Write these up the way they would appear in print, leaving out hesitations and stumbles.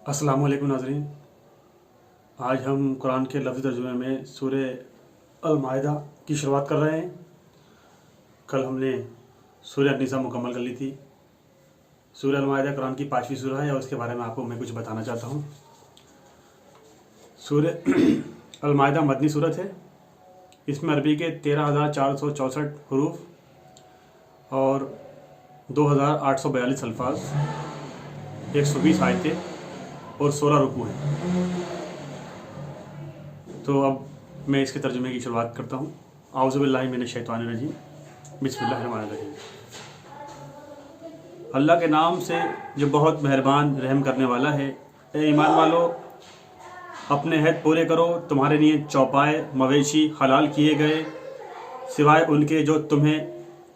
अस्सलाम वालेकुम नाज़रीन। आज हम कुरान के लफ्ज़ी तर्जुमे में सूरह अल-माइदा की शुरुआत कर रहे हैं। कल हमने सूरह अन-निसा मुकम्मल कर ली थी। सूरह अल-माइदा कुरान की 5वीं सूरह है और उसके बारे में आपको मैं कुछ बताना चाहता हूँ। सूरह अल-माइदा मदनी सूरत है। इसमें अरबी के 13,464 हरूफ और 2,842 अल्फाज, 120 आयतें और 16 रुकू हैं। तो अब मैं इसके तर्जुमे की शुरुआत करता हूँ। आऊज़ु बिल्लाहि मिनश शैतानिर रजीम, बिस्मिल्लाहिर्रहमानिर्रहीम। अल्लाह के नाम से जो बहुत मेहरबान रहम करने वाला है। ए ईमान वालो, अपने हद पूरे करो। तुम्हारे लिए चौपाए मवेशी हलाल किए गए सिवाय उनके जो तुम्हें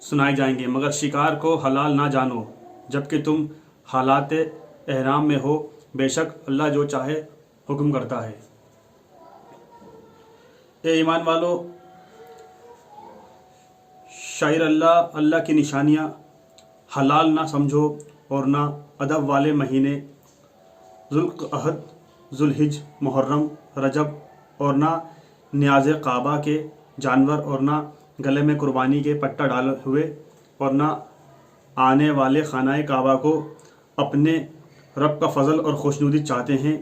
सुनाए जाएंगे, मगर शिकार को हलाल ना जानो जबकि तुम हालात एहराम में हो। बेशक अल्लाह जो चाहे हुक्म करता है। ए ईमान वालो, शायर अल्लाह की निशानियाँ हलाल ना समझो और ना अदब वाले महीने ज़ुल्क़अद, ज़ुल्हिज, मुहर्रम, रजब और ना न्याज़ काबा के जानवर और ना गले में कुर्बानी के पट्टा डाले हुए और ना आने वाले खानाए काबा को अपने रब का फजल और खुशनुदी चाहते हैं।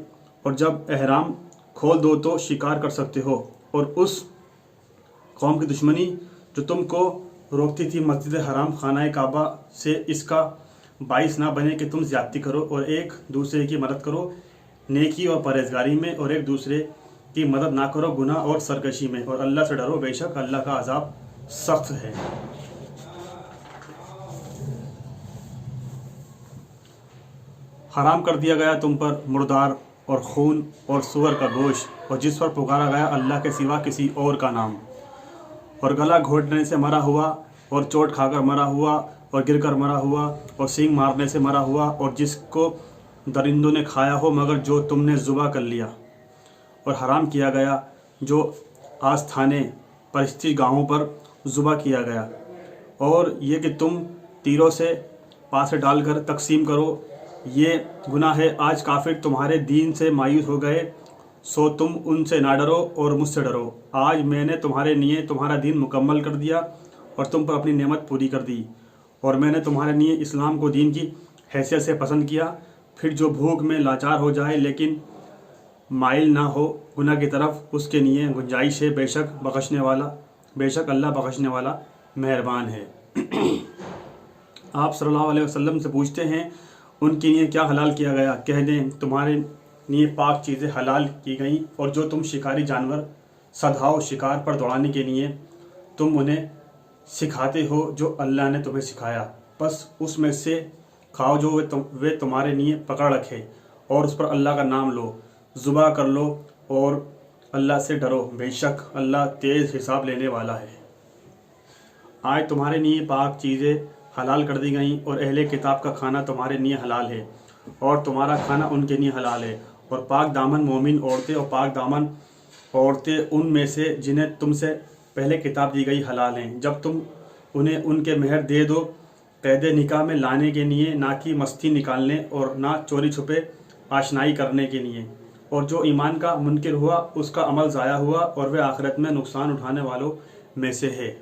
और जब एहराम खोल दो तो शिकार कर सकते हो। और उस कौम की दुश्मनी जो तुमको रोकती थी मस्जिद हराम खानाए काबा से, इसका बाइस ना बने कि तुम ज़्यादती करो और एक दूसरे की मदद करो नेकी और परहेजगारी में, और एक दूसरे की मदद ना करो गुनाह और सरकशी में। और अल्लाह से डरो, बेशक अल्लाह का अजाब सख्त है। हराम कर दिया गया तुम पर मुर्दार और खून और सूअर का गोश्त, और जिस पर पुकारा गया अल्लाह के सिवा किसी और का नाम, और गला घोटने से मरा हुआ और चोट खाकर मरा हुआ और गिरकर मरा हुआ और सींग मारने से मरा हुआ, और जिसको दरिंदों ने खाया हो मगर जो तुमने ज़ुबा कर लिया। और हराम किया गया जो आस्थाने परिस्थिति गाहों पर ज़ुबा किया गया, और ये कि तुम तीरों से पासे डालकर तकसीम करो, ये गुनाह है। आज काफिर तुम्हारे दीन से मायूस हो गए, सो तुम उनसे ना डरो और मुझसे डरो। आज मैंने तुम्हारे लिए तुम्हारा दीन मुकम्मल कर दिया और तुम पर अपनी नेमत पूरी कर दी, और मैंने तुम्हारे लिए इस्लाम को दीन की हैसियत से पसंद किया। फिर जो भूख में लाचार हो जाए लेकिन माइल ना हो गुनाह की तरफ, उसके लिए गुंजाइश है। बेशक अल्लाह बख्शने वाला मेहरबान है। आप सल्लल्लाहु अलैहि वसल्लम से पूछते हैं उनके लिए क्या हलाल किया गया? कह दें, तुम्हारे लिए पाक चीज़ें हलाल की गईं, और जो तुम शिकारी जानवर सधाओ शिकार पर दौड़ाने के लिए तुम उन्हें सिखाते हो जो अल्लाह ने तुम्हें सिखाया, बस उसमें से खाओ जो वे तुम्हारे लिए पकड़ रखे, और उस पर अल्लाह का नाम लो, ज़ुबा कर लो और अल्लाह से डरो। बेशक अल्लाह तेज़ हिसाब लेने वाला है। आज तुम्हारे लिए पाक चीज़ें हलाल कर दी गई, और अहले किताब का खाना तुम्हारे लिए हलाल है और तुम्हारा खाना उनके लिए हलाल है। और पाक दामन मोमिन औरतें और पाक दामन औरतें उनमें से जिन्हें तुमसे पहले किताब दी गई हलाल हैं, जब तुम उन्हें उनके मेहर दे दो कैदे निकाह में लाने के लिए, ना कि मस्ती निकालने और ना चोरी छुपे आशनाई करने के लिए। और जो ईमान का मुनकिर हुआ उसका अमल ज़ाया हुआ, और वह आखिरत में नुकसान उठाने वालों में से है।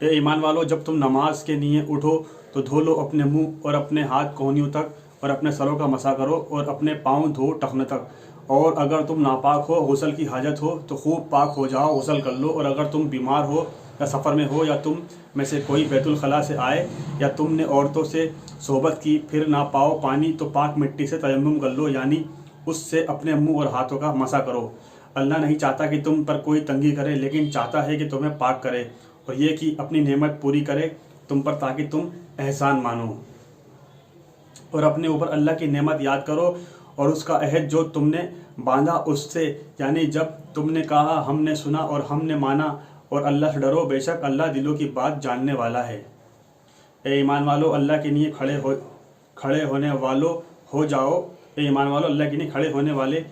ए ईमान वालों, जब तुम नमाज के लिए उठो तो धो लो अपने मुंह और अपने हाथ कोहनियों तक, और अपने सरों का मसा करो और अपने पाँव धो टखने तक। और अगर तुम नापाक हो, गुस्ल की हाजत हो तो खूब पाक हो जाओ, गुस्ल कर लो। और अगर तुम बीमार हो या सफ़र में हो, या तुम में से कोई बैतुल खला से आए, या तुमने औरतों से सोहबत की फिर ना पाओ पानी, तो पाक मिट्टी से तयम्मुम कर लो, यानी उससे अपने मुँह और हाथों का मसा करो। अल्लाह नहीं चाहता कि तुम पर कोई तंगी करे, लेकिन चाहता है कि तुम्हें पाक करे, और ये कि अपनी नेमत पूरी करे तुम पर, ताकि तुम एहसान मानो। और अपने ऊपर अल्लाह की नेमत याद करो और उसका अहद जो तुमने बांधा उससे, यानी जब तुमने कहा हमने सुना और हमने माना, और अल्लाह से डरो, बेशक अल्लाह दिलों की बात जानने वाला है। ए ईमान वालों, अल्लाह के लिए खड़े होने वालों हो जाओ। ए ईमान वालों, अल्लाह के लिए खड़े होने वाले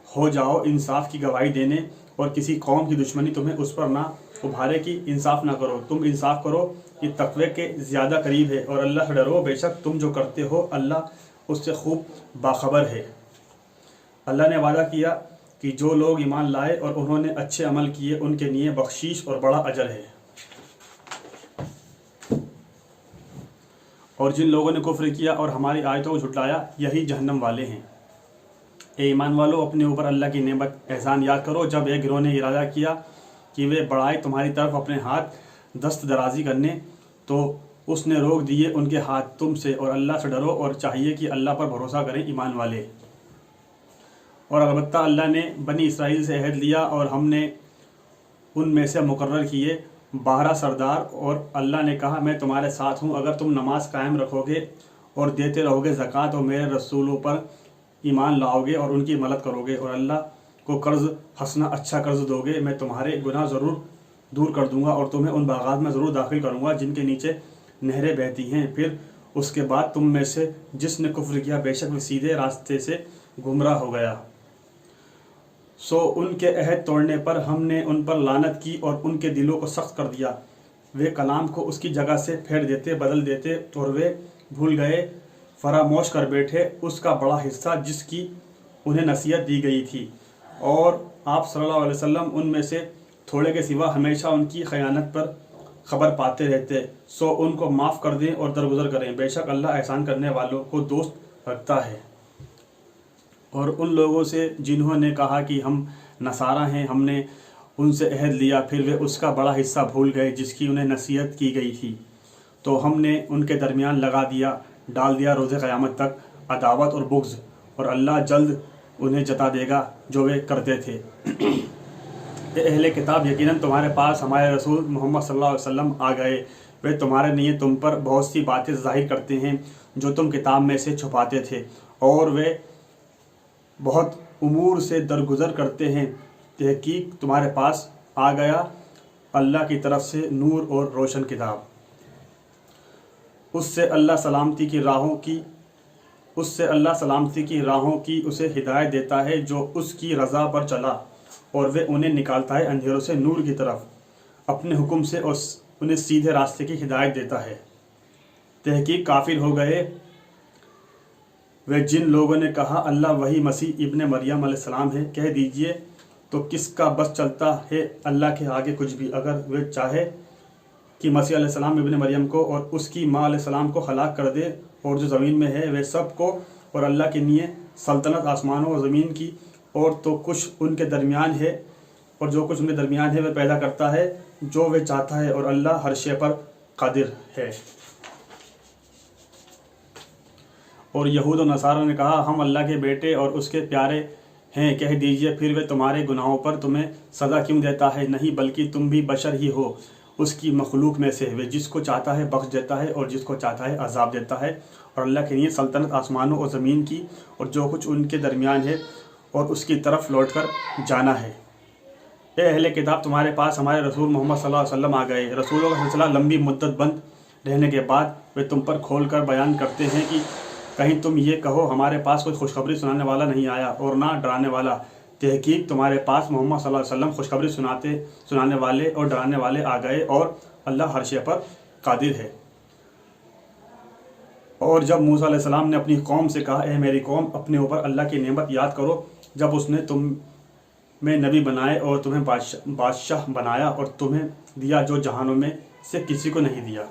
हो जाओ, इंसाफ की गवाही देने, और किसी कौम की दुश्मनी तुम्हें उस पर ना उभारे कि इंसाफ ना करो, तुम इंसाफ करो, ये तक़वे के ज़्यादा करीब है, और अल्लाह से डरो, बेशक तुम जो करते हो अल्लाह उससे खूब बाखबर है। अल्लाह ने वादा किया कि जो लोग ईमान लाए और उन्होंने अच्छे अमल किए उनके लिए बख्शीश और बड़ा अजर है, और जिन लोगों ने कुफ्र किया और हमारी आयतों को झुटलाया यही जहन्नम वाले हैं। ए ईमान वालों, अपने ऊपर अल्लाह की नेमत एहसान याद करो जब एक गिरोह ने इरादा किया कि वे बढ़ाए तुम्हारी तरफ अपने हाथ दस्त दराजी करने, तो उसने रोक दिए उनके हाथ तुमसे, और अल्लाह से डरो और चाहिए कि अल्लाह पर भरोसा करें ईमान वाले। और अलबत्ता अल्लाह ने बनी इसराइल से अहद लिया और हमने उनमें से मुकर्रर किए 12 सरदार, और अल्लाह ने कहा मैं तुम्हारे साथ हूँ अगर तुम नमाज कायम रखोगे और देते रहोगे ज़कात और मेरे रसूलों पर ईमान लाओगे और उनकी मदद करोगे और अल्लाह को कर्ज़ हसना अच्छा कर्ज़ दोगे, मैं तुम्हारे गुनाह ज़रूर दूर कर दूंगा और तुम्हें उन बागात में ज़रूर दाखिल करूंगा जिनके नीचे नहरें बहती हैं। फिर उसके बाद तुम में से जिसने कुफ्र किया बेशक वो सीधे रास्ते से गुमराह हो गया। सो उनके अहद तोड़ने पर हमने उन पर लानत की और उनके दिलों को सख्त कर दिया। वे कलाम को उसकी जगह से फेर देते, बदल देते, और वे भूल गए, फरामोश कर बैठे उसका बड़ा हिस्सा जिसकी उन्हें नसीहत दी गई थी। और आप सल्लल्लाहु अलैहि वसल्लम उनमें से थोड़े के सिवा हमेशा उनकी खयानत पर खबर पाते रहते। सो उनको माफ़ कर दें और दरगुजर करें, बेशक अल्लाह एहसान करने वालों को दोस्त रखता है। और उन लोगों से जिन्होंने कहा कि हम नसारा हैं, हमने उनसे अहद लिया, फिर वे उसका बड़ा हिस्सा भूल गए जिसकी उन्हें नसीहत की गई थी, तो हमने उनके दरमियान डाल दिया रोज़े क़यामत तक अदावत और बुग़्ज़, और अल्लाह जल्द उन्हें जता देगा जो वे करते थे। अहले किताब, यकीनन तुम्हारे पास हमारे रसूल मोहम्मद सल्लल्लाहु अलैहि वसल्लम आ गए, वे तुम्हारे लिए तुम पर बहुत सी बातें ज़ाहिर करते हैं जो तुम किताब में से छुपाते थे, और वे बहुत उमूर से दरगुजर करते हैं। तहकीक तुम्हारे पास आ गया अल्लाह की तरफ से नूर और रोशन किताब, उससे अल्लाह सलामती की राहों की उसे हिदायत देता है जो उसकी रज़ा पर चला, और वे उन्हें निकालता है अंधेरों से नूर की तरफ अपने हुक्म से, और उन्हें सीधे रास्ते की हिदायत देता है। तहकीक काफिर हो गए वे जिन लोगों ने कहा अल्लाह वही मसीह इब्ने मरियम अलैहिस्सलाम है। कह दीजिए तो किसका बस चलता है अल्लाह के आगे कुछ भी, अगर वे चाहे कि मसीह अलैहिस्सलाम इब्ने मरियम को और उसकी माँ अलैहिस्सलाम को हलाक कर दे, और जो ज़मीन में है वे सब को, और अल्लाह के लिए सल्तनत आसमानों और ज़मीन की, और तो कुछ उनके दरमियान है, और जो कुछ उनके दरमियान है वे पैदा करता है जो वे चाहता है, और अल्लाह हर शे पर कादिर है। और यहूद और नसारा ने कहा हम अल्लाह के बेटे और उसके प्यारे हैं। कह दीजिए फिर वे तुम्हारे गुनाहों पर तुम्हें सज़ा क्यों देता है? नहीं, बल्कि तुम भी बशर ही हो उसकी मखलूक में से। वे जिसको चाहता है बख्श देता है और जिसको चाहता है अजाब देता है, और अल्लाह के लिए सल्तनत आसमानों और ज़मीन की और जो कुछ उनके दरमियान है, और उसकी तरफ लौट कर जाना है। ए अहले किताब, तुम्हारे पास हमारे रसूल मोहम्मद सल्लल्लाहु अलैहि वसल्लम आ गए। रसूलों का सिलसिला लंबी मुद्दत बंद रहने के बाद वे तुम पर खोल कर बयान करते हैं कि कहीं तुम ये कहो हमारे पास कोई खुशखबरी सुनाने वाला नहीं आया और ना डराने वाला। तहकीक तुम्हारे पास मोहम्मद सल्लल्लाहु अलैहि वसल्लम खुशखबरी सुनाने वाले और डराने वाले आ गए, और अल्लाह हर शे पर कादिर है। और जब मूसा अलैहिस्सलाम ने अपनी कौम से कहा ए मेरी कौम, अपने ऊपर अल्लाह की नेमत याद करो जब उसने तुम्हें नबी बनाए और तुम्हें बादशाह बनाया और तुम्हें दिया जो जहानों में से किसी को नहीं दिया।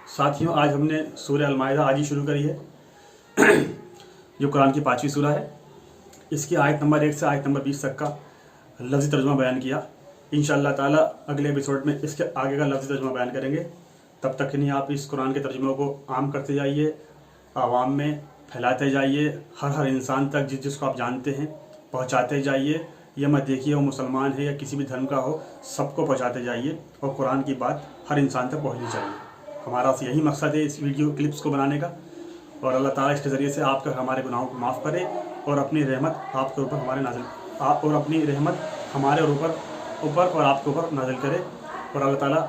साथियों, आज हमने सूरह अल-माइदा आज ही शुरू करी है जो कुरान की 5वीं सूरह है। इसकी आयत नंबर 1 से आयत नंबर 20 तक का लफ्ज़ी तर्जुमा बयान किया। इंशाअल्लाह ताला अगले एपिसोड में इसके आगे का लफ्ज़ी तर्जुमा बयान करेंगे। तब तक के लिए आप इस कुरान के तर्जुमों को आम करते जाइए, आवाम में फैलाते जाइए, हर इंसान तक जिसको आप जानते हैं पहुंचाते जाइए। यह मत देखिए वो मुसलमान है या किसी भी धर्म का हो, सबको पहुंचाते जाइए और कुरान की बात हर इंसान तक पहुंचनी चाहिए। हमारा यही मकसद है इस वीडियो क्लिप्स को बनाने का, और अल्लाह ताला इसके ज़रिए से आपके हमारे गुनाहों को माफ़ करे और अपनी रहमत आपके ऊपर अपनी रहमत हमारे ऊपर और आपके ऊपर नाज़िल करे, और अल्लाह ताला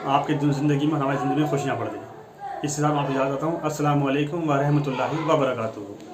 आपकी ज़िंदगी में हमारी ज़िंदगी में खुशियाँ बढ़ दे। इसके साथ आप इजाज़त देता हूँ। अस्सलामु अलैकुम व रहमतुल्लाहि व बरकातुहू।